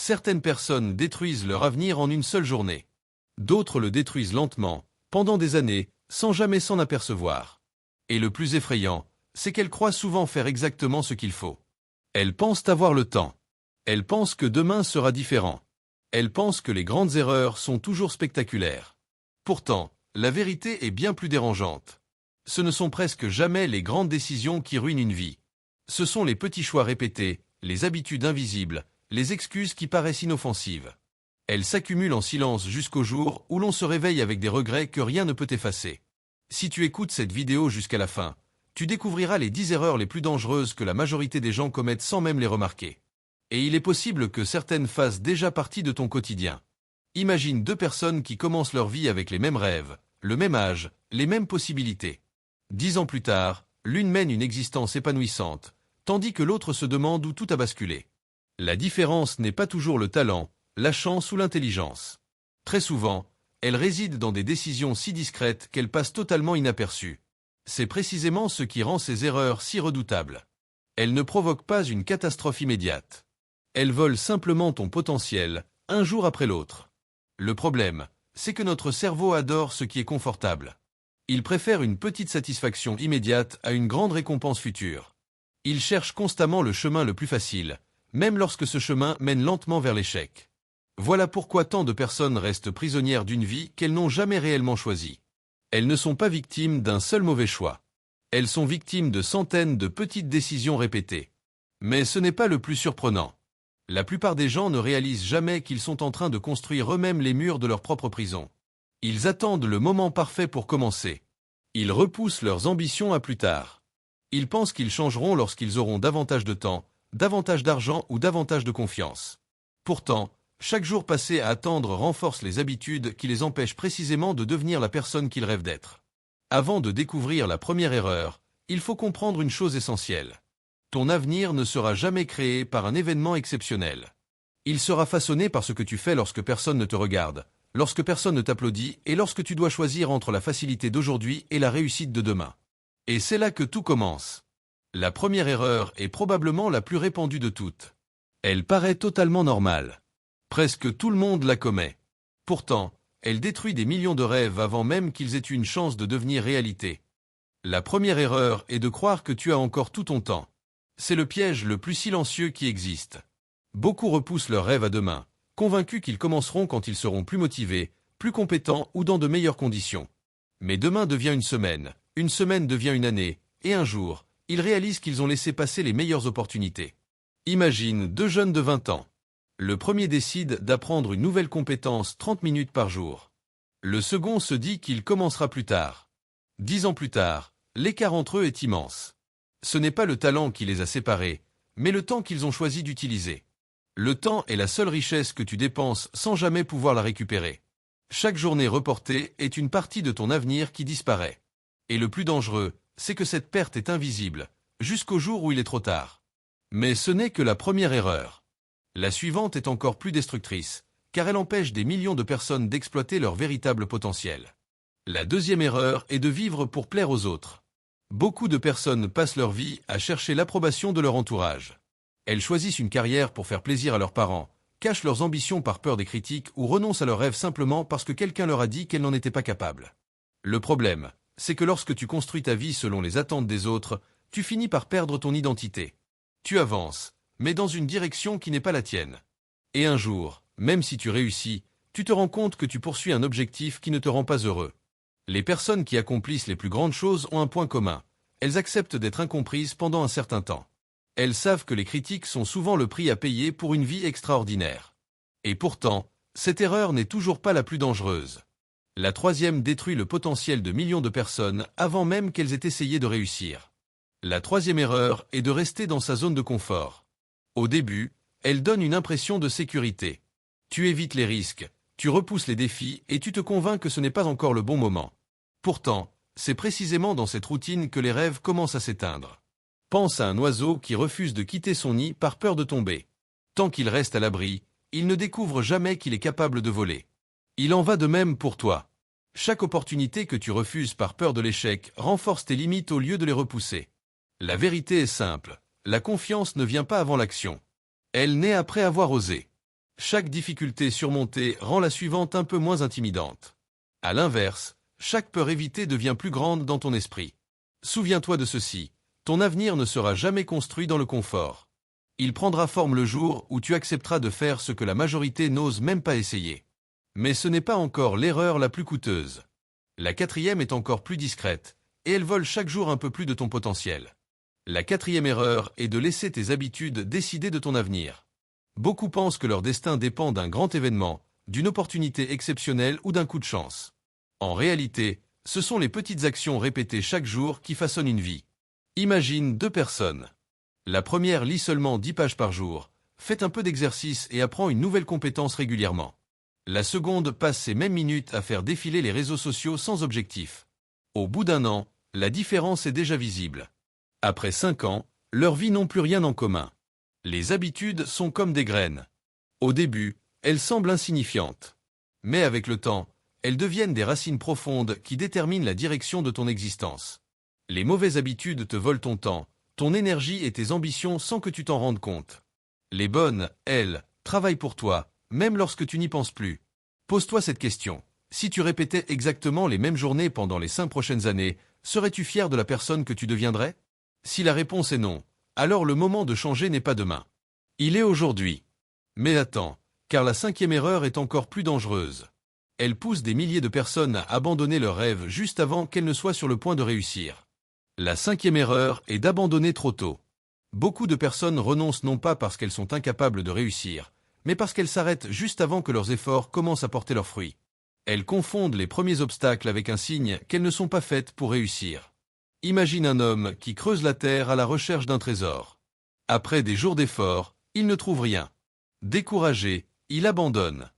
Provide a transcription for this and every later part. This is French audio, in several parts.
Certaines personnes détruisent leur avenir en une seule journée. D'autres le détruisent lentement, pendant des années, sans jamais s'en apercevoir. Et le plus effrayant, c'est qu'elles croient souvent faire exactement ce qu'il faut. Elles pensent avoir le temps. Elles pensent que demain sera différent. Elles pensent que les grandes erreurs sont toujours spectaculaires. Pourtant, la vérité est bien plus dérangeante. Ce ne sont presque jamais les grandes décisions qui ruinent une vie. Ce sont les petits choix répétés, les habitudes invisibles, les excuses qui paraissent inoffensives. Elles s'accumulent en silence jusqu'au jour où l'on se réveille avec des regrets que rien ne peut effacer. Si tu écoutes cette vidéo jusqu'à la fin, tu découvriras les 10 erreurs les plus dangereuses que la majorité des gens commettent sans même les remarquer. Et il est possible que certaines fassent déjà partie de ton quotidien. Imagine deux personnes qui commencent leur vie avec les mêmes rêves, le même âge, les mêmes possibilités. 10 ans plus tard, l'une mène une existence épanouissante, tandis que l'autre se demande où tout a basculé. La différence n'est pas toujours le talent, la chance ou l'intelligence. Très souvent, elle réside dans des décisions si discrètes qu'elles passent totalement inaperçues. C'est précisément ce qui rend ces erreurs si redoutables. Elles ne provoquent pas une catastrophe immédiate. Elles volent simplement ton potentiel, un jour après l'autre. Le problème, c'est que notre cerveau adore ce qui est confortable. Il préfère une petite satisfaction immédiate à une grande récompense future. Il cherche constamment le chemin le plus facile, même lorsque ce chemin mène lentement vers l'échec. Voilà pourquoi tant de personnes restent prisonnières d'une vie qu'elles n'ont jamais réellement choisie. Elles ne sont pas victimes d'un seul mauvais choix. Elles sont victimes de centaines de petites décisions répétées. Mais ce n'est pas le plus surprenant. La plupart des gens ne réalisent jamais qu'ils sont en train de construire eux-mêmes les murs de leur propre prison. Ils attendent le moment parfait pour commencer. Ils repoussent leurs ambitions à plus tard. Ils pensent qu'ils changeront lorsqu'ils auront davantage de temps, davantage d'argent ou davantage de confiance. Pourtant, chaque jour passé à attendre renforce les habitudes qui les empêchent précisément de devenir la personne qu'ils rêvent d'être. Avant de découvrir la première erreur, il faut comprendre une chose essentielle. Ton avenir ne sera jamais créé par un événement exceptionnel. Il sera façonné par ce que tu fais lorsque personne ne te regarde, lorsque personne ne t'applaudit et lorsque tu dois choisir entre la facilité d'aujourd'hui et la réussite de demain. Et c'est là que tout commence. La première erreur est probablement la plus répandue de toutes. Elle paraît totalement normale. Presque tout le monde la commet. Pourtant, elle détruit des millions de rêves avant même qu'ils aient une chance de devenir réalité. La première erreur est de croire que tu as encore tout ton temps. C'est le piège le plus silencieux qui existe. Beaucoup repoussent leurs rêves à demain, convaincus qu'ils commenceront quand ils seront plus motivés, plus compétents ou dans de meilleures conditions. Mais demain devient une semaine devient une année, et un jour, ils réalisent qu'ils ont laissé passer les meilleures opportunités. Imagine deux jeunes de 20 ans. Le premier décide d'apprendre une nouvelle compétence 30 minutes par jour. Le second se dit qu'il commencera plus tard. 10 ans plus tard, l'écart entre eux est immense. Ce n'est pas le talent qui les a séparés, mais le temps qu'ils ont choisi d'utiliser. Le temps est la seule richesse que tu dépenses sans jamais pouvoir la récupérer. Chaque journée reportée est une partie de ton avenir qui disparaît. Et le plus dangereux, c'est que cette perte est invisible, jusqu'au jour où il est trop tard. Mais ce n'est que la première erreur. La suivante est encore plus destructrice, car elle empêche des millions de personnes d'exploiter leur véritable potentiel. La deuxième erreur est de vivre pour plaire aux autres. Beaucoup de personnes passent leur vie à chercher l'approbation de leur entourage. Elles choisissent une carrière pour faire plaisir à leurs parents, cachent leurs ambitions par peur des critiques ou renoncent à leurs rêves simplement parce que quelqu'un leur a dit qu'elles n'en étaient pas capables. Le problème, c'est que lorsque tu construis ta vie selon les attentes des autres, tu finis par perdre ton identité. Tu avances, mais dans une direction qui n'est pas la tienne. Et un jour, même si tu réussis, tu te rends compte que tu poursuis un objectif qui ne te rend pas heureux. Les personnes qui accomplissent les plus grandes choses ont un point commun. Elles acceptent d'être incomprises pendant un certain temps. Elles savent que les critiques sont souvent le prix à payer pour une vie extraordinaire. Et pourtant, cette erreur n'est toujours pas la plus dangereuse. La troisième détruit le potentiel de millions de personnes avant même qu'elles aient essayé de réussir. La troisième erreur est de rester dans sa zone de confort. Au début, elle donne une impression de sécurité. Tu évites les risques, tu repousses les défis et tu te convaincs que ce n'est pas encore le bon moment. Pourtant, c'est précisément dans cette routine que les rêves commencent à s'éteindre. Pense à un oiseau qui refuse de quitter son nid par peur de tomber. Tant qu'il reste à l'abri, il ne découvre jamais qu'il est capable de voler. Il en va de même pour toi. Chaque opportunité que tu refuses par peur de l'échec renforce tes limites au lieu de les repousser. La vérité est simple, la confiance ne vient pas avant l'action. Elle naît après avoir osé. Chaque difficulté surmontée rend la suivante un peu moins intimidante. À l'inverse, chaque peur évitée devient plus grande dans ton esprit. Souviens-toi de ceci, ton avenir ne sera jamais construit dans le confort. Il prendra forme le jour où tu accepteras de faire ce que la majorité n'ose même pas essayer. Mais ce n'est pas encore l'erreur la plus coûteuse. La quatrième est encore plus discrète, et elle vole chaque jour un peu plus de ton potentiel. La quatrième erreur est de laisser tes habitudes décider de ton avenir. Beaucoup pensent que leur destin dépend d'un grand événement, d'une opportunité exceptionnelle ou d'un coup de chance. En réalité, ce sont les petites actions répétées chaque jour qui façonnent une vie. Imagine 2 personnes. La première lit seulement 10 pages par jour, fait un peu d'exercice et apprend une nouvelle compétence régulièrement. La seconde passe ses mêmes minutes à faire défiler les réseaux sociaux sans objectif. Au bout d'1 an, la différence est déjà visible. Après 5 ans, leurs vies n'ont plus rien en commun. Les habitudes sont comme des graines. Au début, elles semblent insignifiantes. Mais avec le temps, elles deviennent des racines profondes qui déterminent la direction de ton existence. Les mauvaises habitudes te volent ton temps, ton énergie et tes ambitions sans que tu t'en rendes compte. Les bonnes, elles, travaillent pour toi, même lorsque tu n'y penses plus. Pose-toi cette question. Si tu répétais exactement les mêmes journées pendant les 5 prochaines années, serais-tu fier de la personne que tu deviendrais? Si la réponse est non, alors le moment de changer n'est pas demain. Il est aujourd'hui. Mais attends, car la 5e erreur est encore plus dangereuse. Elle pousse des milliers de personnes à abandonner leurs rêves juste avant qu'elles ne soient sur le point de réussir. La 5e erreur est d'abandonner trop tôt. Beaucoup de personnes renoncent non pas parce qu'elles sont incapables de réussir, mais parce qu'elles s'arrêtent juste avant que leurs efforts commencent à porter leurs fruits. Elles confondent les premiers obstacles avec un signe qu'elles ne sont pas faites pour réussir. Imagine un homme qui creuse la terre à la recherche d'un trésor. Après des jours d'efforts, il ne trouve rien. Découragé, il abandonne.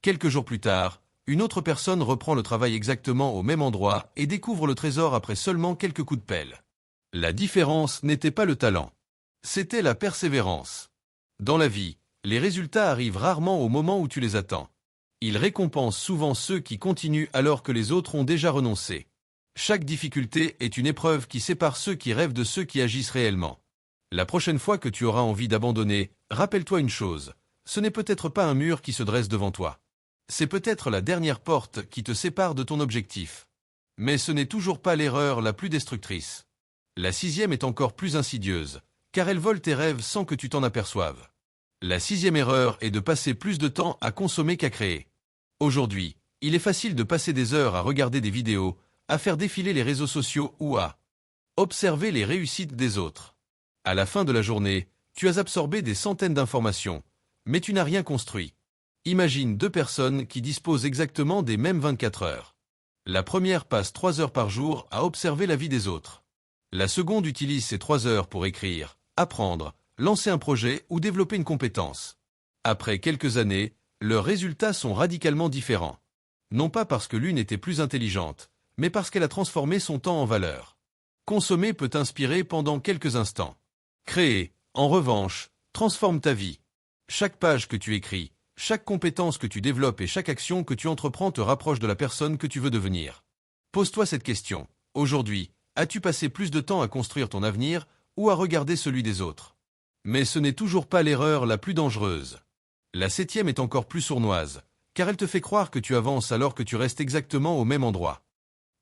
Quelques jours plus tard, une autre personne reprend le travail exactement au même endroit et découvre le trésor après seulement quelques coups de pelle. La différence n'était pas le talent. C'était la persévérance. Dans la vie, les résultats arrivent rarement au moment où tu les attends. Ils récompensent souvent ceux qui continuent alors que les autres ont déjà renoncé. Chaque difficulté est une épreuve qui sépare ceux qui rêvent de ceux qui agissent réellement. La prochaine fois que tu auras envie d'abandonner, rappelle-toi une chose, ce n'est peut-être pas un mur qui se dresse devant toi. C'est peut-être la dernière porte qui te sépare de ton objectif. Mais ce n'est toujours pas l'erreur la plus destructrice. La 6e est encore plus insidieuse, car elle vole tes rêves sans que tu t'en aperçoives. La 6e erreur est de passer plus de temps à consommer qu'à créer. Aujourd'hui, il est facile de passer des heures à regarder des vidéos, à faire défiler les réseaux sociaux ou à observer les réussites des autres. À la fin de la journée, tu as absorbé des centaines d'informations, mais tu n'as rien construit. Imagine 2 personnes qui disposent exactement des mêmes 24 heures. La première passe 3 heures par jour à observer la vie des autres. La seconde utilise ces 3 heures pour écrire, apprendre, lancer un projet ou développer une compétence. Après quelques années, leurs résultats sont radicalement différents. Non pas parce que l'une était plus intelligente, mais parce qu'elle a transformé son temps en valeur. Consommer peut inspirer pendant quelques instants. Créer, en revanche, transforme ta vie. Chaque page que tu écris, chaque compétence que tu développes et chaque action que tu entreprends te rapproche de la personne que tu veux devenir. Pose-toi cette question. Aujourd'hui, as-tu passé plus de temps à construire ton avenir ou à regarder celui des autres? Mais ce n'est toujours pas l'erreur la plus dangereuse. La 7e est encore plus sournoise, car elle te fait croire que tu avances alors que tu restes exactement au même endroit.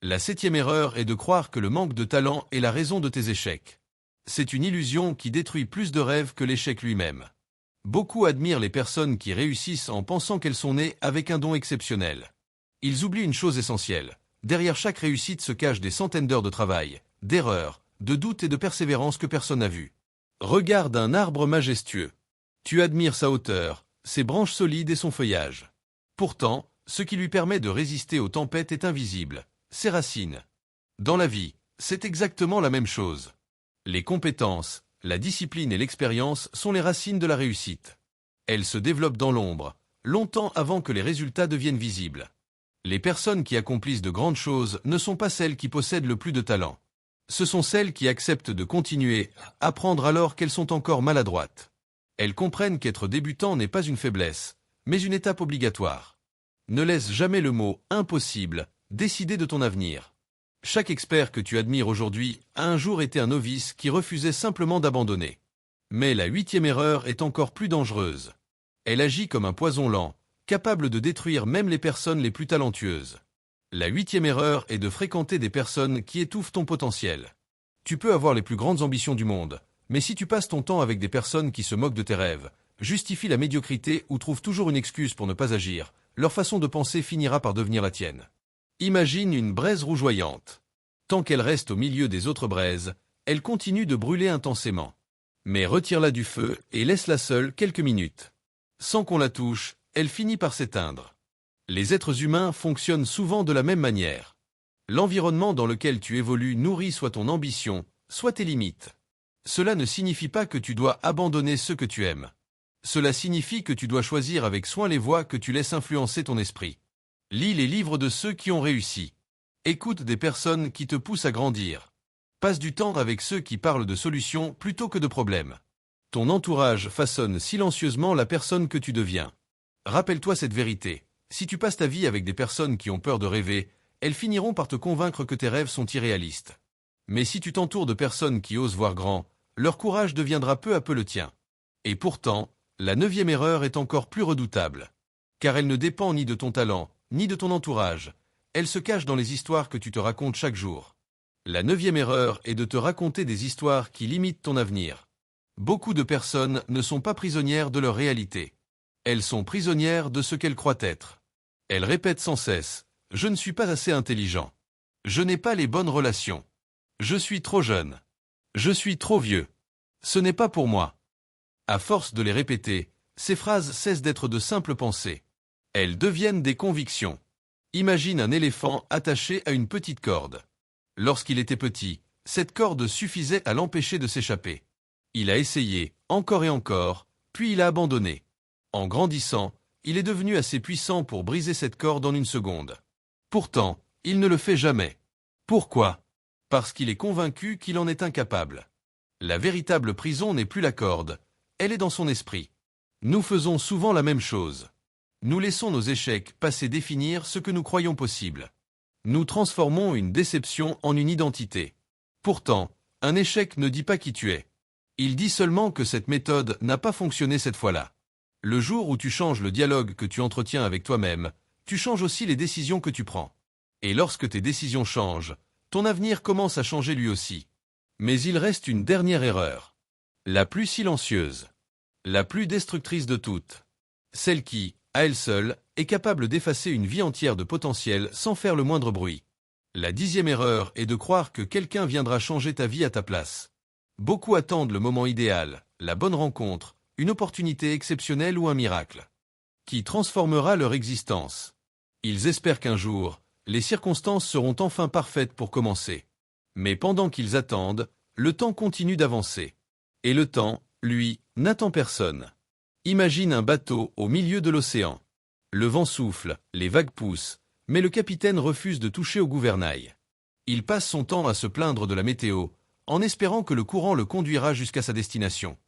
La 7e erreur est de croire que le manque de talent est la raison de tes échecs. C'est une illusion qui détruit plus de rêves que l'échec lui-même. Beaucoup admirent les personnes qui réussissent en pensant qu'elles sont nées avec un don exceptionnel. Ils oublient une chose essentielle. Derrière chaque réussite se cachent des centaines d'heures de travail, d'erreurs, de doutes et de persévérance que personne n'a vues. Regarde un arbre majestueux. Tu admires sa hauteur, ses branches solides et son feuillage. Pourtant, ce qui lui permet de résister aux tempêtes est invisible, ses racines. Dans la vie, c'est exactement la même chose. Les compétences, la discipline et l'expérience sont les racines de la réussite. Elles se développent dans l'ombre, longtemps avant que les résultats deviennent visibles. Les personnes qui accomplissent de grandes choses ne sont pas celles qui possèdent le plus de talent. Ce sont celles qui acceptent de continuer à apprendre alors qu'elles sont encore maladroites. Elles comprennent qu'être débutant n'est pas une faiblesse, mais une étape obligatoire. Ne laisse jamais le mot « impossible » décider de ton avenir. Chaque expert que tu admires aujourd'hui a un jour été un novice qui refusait simplement d'abandonner. Mais la 8e erreur est encore plus dangereuse. Elle agit comme un poison lent, capable de détruire même les personnes les plus talentueuses. La 8e erreur est de fréquenter des personnes qui étouffent ton potentiel. Tu peux avoir les plus grandes ambitions du monde, mais si tu passes ton temps avec des personnes qui se moquent de tes rêves, justifient la médiocrité ou trouvent toujours une excuse pour ne pas agir, leur façon de penser finira par devenir la tienne. Imagine une braise rougeoyante. Tant qu'elle reste au milieu des autres braises, elle continue de brûler intensément. Mais retire-la du feu et laisse-la seule quelques minutes. Sans qu'on la touche, elle finit par s'éteindre. Les êtres humains fonctionnent souvent de la même manière. L'environnement dans lequel tu évolues nourrit soit ton ambition, soit tes limites. Cela ne signifie pas que tu dois abandonner ceux que tu aimes. Cela signifie que tu dois choisir avec soin les voies que tu laisses influencer ton esprit. Lis les livres de ceux qui ont réussi. Écoute des personnes qui te poussent à grandir. Passe du temps avec ceux qui parlent de solutions plutôt que de problèmes. Ton entourage façonne silencieusement la personne que tu deviens. Rappelle-toi cette vérité. Si tu passes ta vie avec des personnes qui ont peur de rêver, elles finiront par te convaincre que tes rêves sont irréalistes. Mais si tu t'entoures de personnes qui osent voir grand, leur courage deviendra peu à peu le tien. Et pourtant, la 9e erreur est encore plus redoutable. Car elle ne dépend ni de ton talent, ni de ton entourage. Elle se cache dans les histoires que tu te racontes chaque jour. La 9e erreur est de te raconter des histoires qui limitent ton avenir. Beaucoup de personnes ne sont pas prisonnières de leur réalité. Elles sont prisonnières de ce qu'elles croient être. Elles répètent sans cesse « Je ne suis pas assez intelligent. Je n'ai pas les bonnes relations. Je suis trop jeune. Je suis trop vieux. Ce n'est pas pour moi. » À force de les répéter, ces phrases cessent d'être de simples pensées. Elles deviennent des convictions. Imagine un éléphant attaché à une petite corde. Lorsqu'il était petit, cette corde suffisait à l'empêcher de s'échapper. Il a essayé, encore et encore, puis il a abandonné. En grandissant, il est devenu assez puissant pour briser cette corde en une seconde. Pourtant, il ne le fait jamais. Pourquoi? Parce qu'il est convaincu qu'il en est incapable. La véritable prison n'est plus la corde, elle est dans son esprit. Nous faisons souvent la même chose. Nous laissons nos échecs passer définir ce que nous croyons possible. Nous transformons une déception en une identité. Pourtant, un échec ne dit pas qui tu es. Il dit seulement que cette méthode n'a pas fonctionné cette fois-là. Le jour où tu changes le dialogue que tu entretiens avec toi-même, tu changes aussi les décisions que tu prends. Et lorsque tes décisions changent, ton avenir commence à changer lui aussi. Mais il reste une dernière erreur. La plus silencieuse. La plus destructrice de toutes. Celle qui, à elle seule, est capable d'effacer une vie entière de potentiel sans faire le moindre bruit. La 10e erreur est de croire que quelqu'un viendra changer ta vie à ta place. Beaucoup attendent le moment idéal, la bonne rencontre, une opportunité exceptionnelle ou un miracle, qui transformera leur existence. Ils espèrent qu'un jour, les circonstances seront enfin parfaites pour commencer. Mais pendant qu'ils attendent, le temps continue d'avancer. Et le temps, lui, n'attend personne. Imagine un bateau au milieu de l'océan. Le vent souffle, les vagues poussent, mais le capitaine refuse de toucher au gouvernail. Il passe son temps à se plaindre de la météo, en espérant que le courant le conduira jusqu'à sa destination.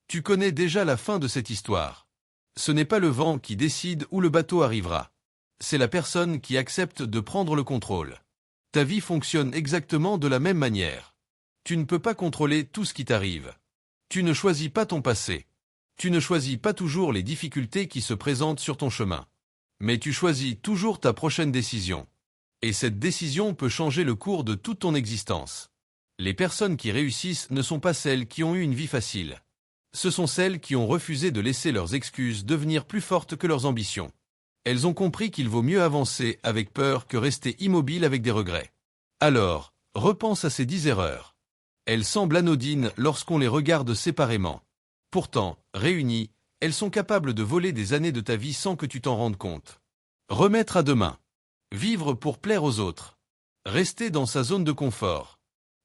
Tu connais déjà la fin de cette histoire. Ce n'est pas le vent qui décide où le bateau arrivera. C'est la personne qui accepte de prendre le contrôle. Ta vie fonctionne exactement de la même manière. Tu ne peux pas contrôler tout ce qui t'arrive. Tu ne choisis pas ton passé. Tu ne choisis pas toujours les difficultés qui se présentent sur ton chemin. Mais tu choisis toujours ta prochaine décision. Et cette décision peut changer le cours de toute ton existence. Les personnes qui réussissent ne sont pas celles qui ont eu une vie facile. Ce sont celles qui ont refusé de laisser leurs excuses devenir plus fortes que leurs ambitions. Elles ont compris qu'il vaut mieux avancer avec peur que rester immobile avec des regrets. Alors, repense à ces 10 erreurs. Elles semblent anodines lorsqu'on les regarde séparément. Pourtant, réunies, elles sont capables de voler des années de ta vie sans que tu t'en rendes compte. Remettre à demain. Vivre pour plaire aux autres. Rester dans sa zone de confort.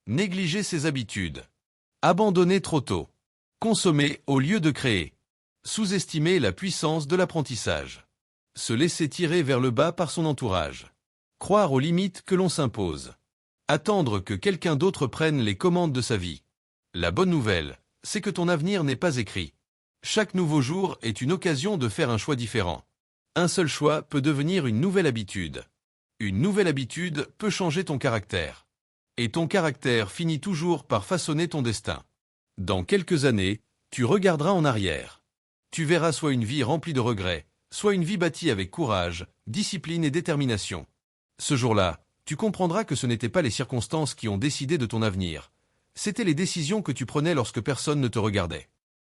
Négliger ses habitudes. Abandonner trop tôt. Consommer au lieu de créer. Sous-estimer la puissance de l'apprentissage. Se laisser tirer vers le bas par son entourage. Croire aux limites que l'on s'impose. Attendre que quelqu'un d'autre prenne les commandes de sa vie. La bonne nouvelle, c'est que ton avenir n'est pas écrit. Chaque nouveau jour est une occasion de faire un choix différent. Un seul choix peut devenir une nouvelle habitude. Une nouvelle habitude peut changer ton caractère. Et ton caractère finit toujours par façonner ton destin. Dans quelques années, tu regarderas en arrière. Tu verras soit une vie remplie de regrets, soit une vie bâtie avec courage, discipline et détermination. Ce jour-là, tu comprendras que ce n'étaient pas les circonstances qui ont décidé de ton avenir. C'étaient les décisions que tu prenais lorsque personne ne te regardait.